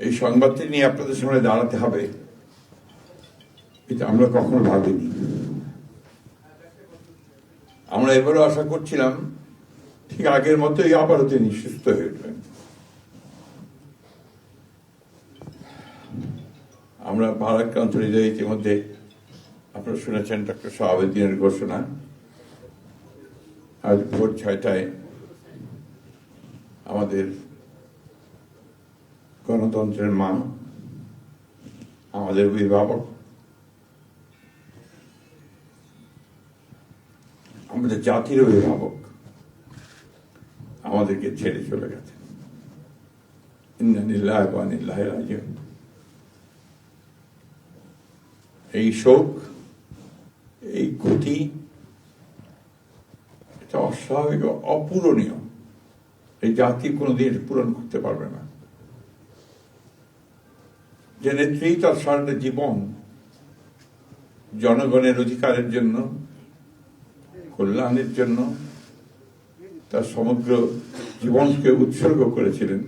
এই সংবাদটি নিয়ে আপনাদের সামনে দাঁড়াতে হবে, এটা আমরা কখনো ভাবিনি। আমরা এবারও আশা করছিলাম ঠিক আগের মতোই আবারও তিনি সুস্থ হয়ে উঠবেন। আমরা ভারাক্রান্ত হৃদয়ে ইতিমধ্যে আপনারা শুনেছেন ডক্টর শাহাবুদ্দিনের ঘোষণা। আজ ভোর 6টায় আমাদের গণতন্ত্রের মা, আমাদের অভিভাবক, আমাদের জাতির অভিভাবক আমাদেরকে ছেড়ে চলে গেছেন। ইন্না লিল্লাহি ওয়া ইন্না ইলাইহি রাজিউন। এই শোক, এই ক্ষতি, এটা অস্বাভাবিক, অপূরণীয়। এই জাতি কোনোদিন পূরণ করতে পারবে না। যে নেত্রী তার সারাটা জীবন জনগণের অধিকারের জন্য, কল্যাণের জন্য তার সমগ্র জীবনকে উৎসর্গ করেছিলেন,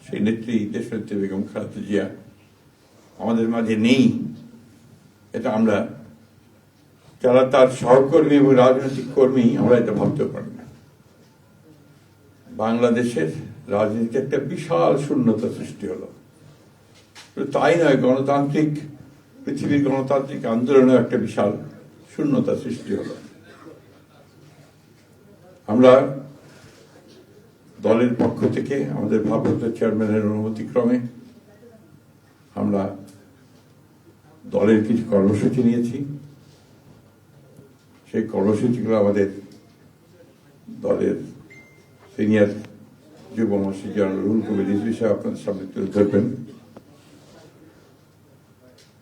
সেই নেত্রী দেশনেত্রী বেগম খালেদা জিয়া আমাদের মাঝে নেই। এটা আমরা যারা তার সহকর্মী এবং রাজনৈতিক কর্মী, আমরা এটা ভাবতে পারি না। বাংলাদেশের রাজনীতিতে একটা বিশাল শূন্যতা সৃষ্টি হলো। তাই নয়, পৃথিবীর গণতান্ত্রিক আন্দোলনে একটা বিশাল শূন্যতা সৃষ্টি হলো। আমরা দলের পক্ষ থেকে আমাদের ভারপ্রাপ্ত চেয়ারম্যানের অনুমতিক্রমে আমরা দলের কিছু কর্মসূচি নিয়েছি। সেই কর্মসূচিগুলো আমাদের দলের সিনিয়র যুব মহাসচিব জনাব রুহুল কবির রিজভী সাহেব আপনাদের সামনে তুলে ধরবেন।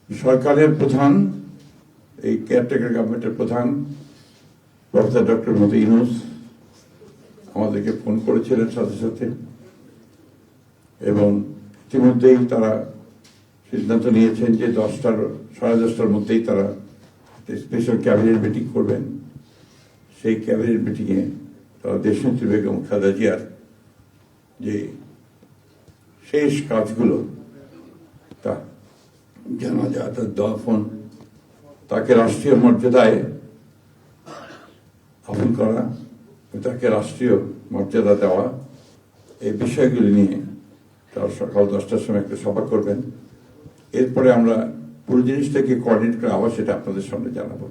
সরকারের প্রধান, এই কেয়ারটেকার গভর্নমেন্টের প্রধান প্রফেসর ডক্টর মোহাম্মদ ইউনূস আমাদেরকে ফোন করেছিলেন সাথে সাথে, এবং ইতিমধ্যেই তারা সিদ্ধান্ত নিয়েছেন যে 10টার মধ্যেই তারা স্পেশাল ক্যাবিনেট মিটিং করবেন। সেই ক্যাবিনেট মিটিংয়ে তারা দেশনেত্রী বেগম খালেদা জিয়ার যে শেষ কাজগুলো, তা জানাজা, তার দাফন, তাকে রাষ্ট্রীয় মর্যাদায় দাফন করা, তাকে রাষ্ট্রীয় মর্যাদা দেওয়া, এই বিষয়গুলি নিয়ে তারা সকাল 10টার সময় একটা সভা করবেন। এরপরে আমরা পুরো জিনিসটাকে কোঅর্ডিনেট করে আবার সেটা আপনাদের সামনে জানাবো।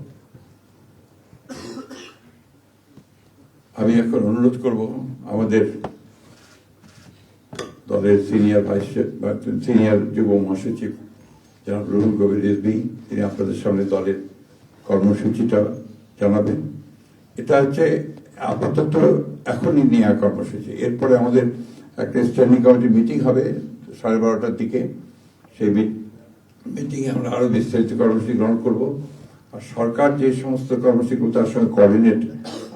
আমি এখন অনুরোধ করব আমাদের দলের সিনিয়র যুব মহাসচিব জনাব রুহুল কবির রিজভী, তিনি আপনাদের সামনে দলের কর্মসূচিটা জানাবেন। এটা হচ্ছে আপাতত এখনই নেওয়া কর্মসূচি। এরপরে আমাদের একটা স্ট্যান্ডিং কমিটি মিটিং হবে 12:30টার দিকে। সেই মিটিংয়ে আমরা আরো বিস্তারিত কর্মসূচি গ্রহণ করব। আর সরকার যে সমস্ত কর্মসূচিগুলো তার সঙ্গে কোঅর্ডিনেট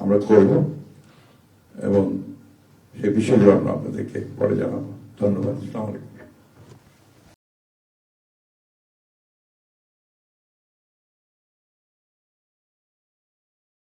আমরা করব, এবং সেই বিষয়গুলো আমরা আপনাদেরকে পরে জানাবো। ধন্যবাদ। আসসালামু আলাইকুম।